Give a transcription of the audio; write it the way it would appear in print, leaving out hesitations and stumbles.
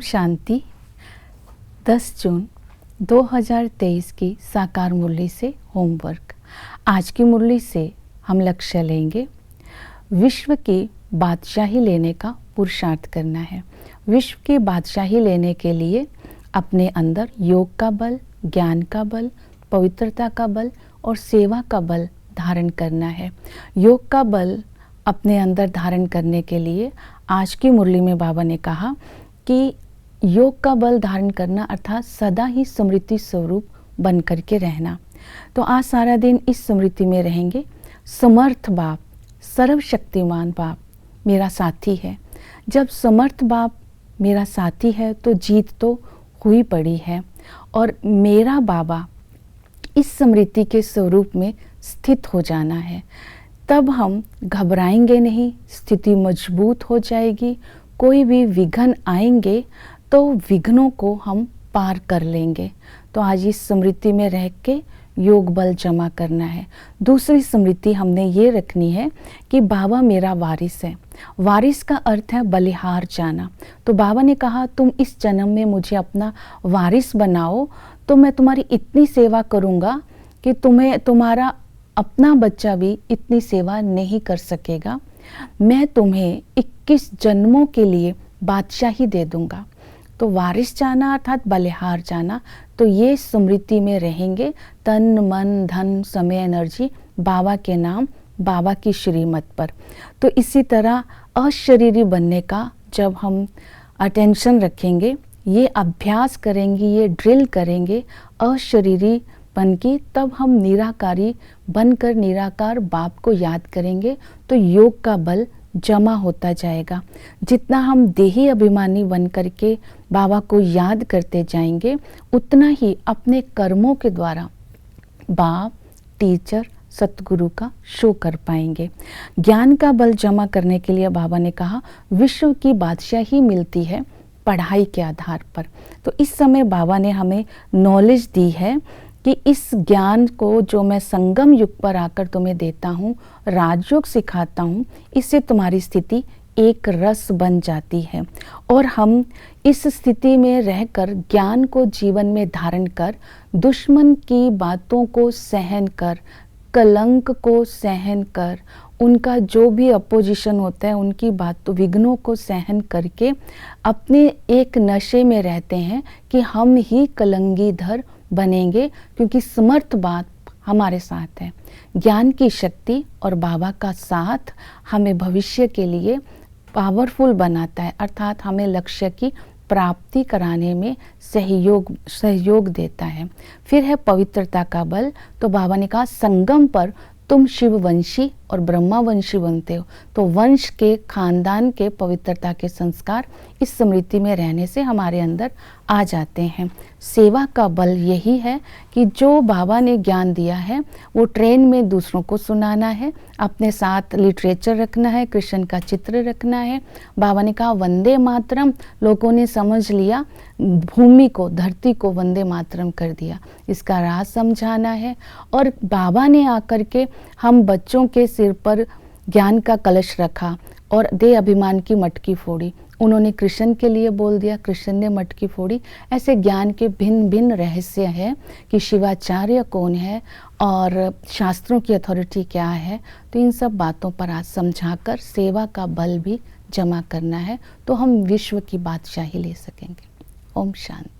शांति। 10 जून 2023 की साकार मुरली से होमवर्क। आज की मुरली से हम लक्ष्य लेंगे, विश्व की बादशाही लेने का पुरुषार्थ करना है। विश्व की बादशाही लेने के लिए अपने अंदर योग का बल, ज्ञान का बल, पवित्रता का बल और सेवा का बल धारण करना है। योग का बल अपने अंदर धारण करने के लिए आज की मुरली में बाबा ने कहा कि योग का बल धारण करना अर्थात सदा ही स्मृति स्वरूप बन करके रहना। तो आज सारा दिन इस स्मृति में रहेंगे। समर्थ बाप, सर्वशक्तिमान बाप मेरा साथी है। जब समर्थ बाप मेरा साथी है तो जीत तो हुई पड़ी है और मेरा बाबा इस स्मृति के स्वरूप में स्थित हो जाना है। तब हम घबराएंगे नहीं, स्थिति मजबूत हो जाएगी। कोई भी विघ्न आएंगे तो विघ्नों को हम पार कर लेंगे। तो आज इस स्मृति में रह के योग बल जमा करना है। दूसरी स्मृति हमने ये रखनी है कि बाबा मेरा वारिस है। वारिस का अर्थ है बलिहार जाना। तो बाबा ने कहा तुम इस जन्म में मुझे अपना वारिस बनाओ तो मैं तुम्हारी इतनी सेवा करूँगा कि तुम्हारा अपना बच्चा भी इतनी सेवा नहीं कर सकेगा। मैं तुम्हें 21 जन्मों के लिए बादशाही दे दूंगा। तो वारिस जाना अर्थात बलिहार जाना। तो ये स्मृति में रहेंगे, तन मन धन समय एनर्जी बाबा के नाम, बाबा की श्रीमत पर। तो इसी तरह अशरीरी बनने का जब हम अटेंशन रखेंगे, ये अभ्यास करेंगे, ये ड्रिल करेंगे अशरीरी बन की, तब हम निराकारी बनकर निराकार बाप को याद करेंगे तो योग का बल जमा होता जाएगा। जितना हम देही अभिमानी बन करके बाबा को याद करते जाएंगे उतना ही अपने कर्मों के द्वारा बाप, टीचर, सतगुरु का शो कर पाएंगे। ज्ञान का बल जमा करने के लिए बाबा ने कहा विश्व की बादशाही मिलती है पढ़ाई के आधार पर। तो इस समय बाबा ने हमें नॉलेज दी है कि इस ज्ञान को जो मैं संगम युग पर आकर तुम्हें देता हूँ, राजयोग सिखाता हूँ, इससे तुम्हारी स्थिति एक रस बन जाती है और हम इस स्थिति में रहकर ज्ञान को जीवन में धारण कर, दुश्मन की बातों को सहन कर, कलंक को सहन कर, उनका जो भी अपोजिशन होता है उनकी बातों विघ्नों को सहन करके अपने एक नशे में रहते हैं कि हम ही कलंगीधर बनेंगे क्योंकि समर्थ बात हमारे साथ है। ज्ञान की शक्ति और बाबा का साथ हमें भविष्य के लिए पावरफुल बनाता है, अर्थात हमें लक्ष्य की प्राप्ति कराने में सहयोग देता है। फिर है पवित्रता का बल। तो बाबा ने कहा संगम पर तुम शिववंशी और ब्रह्मावंशी बनते हो। तो वंश के, खानदान के पवित्रता के संस्कार इस स्मृति में रहने से हमारे अंदर आ जाते हैं। सेवा का बल यही है कि जो बाबा ने ज्ञान दिया है वो ट्रेन में दूसरों को सुनाना है, अपने साथ लिटरेचर रखना है, कृष्ण का चित्र रखना है। बाबा ने कहा वंदे मातरम, लोगों ने समझ लिया, भूमि को, धरती को वंदे मातरम कर दिया, इसका राज समझाना है। और बाबा ने आकर के हम बच्चों के सिर पर ज्ञान का कलश रखा और दे अभिमान की मटकी फोड़ी। उन्होंने कृष्ण के लिए बोल दिया, कृष्ण ने मटकी फोड़ी। ऐसे ज्ञान के भिन्न भिन्न रहस्य है कि शिवाचार्य कौन है और शास्त्रों की अथॉरिटी क्या है। तो इन सब बातों पर आज समझाकर सेवा का बल भी जमा करना है तो हम विश्व की बादशाही ले सकेंगे। ओम शांति।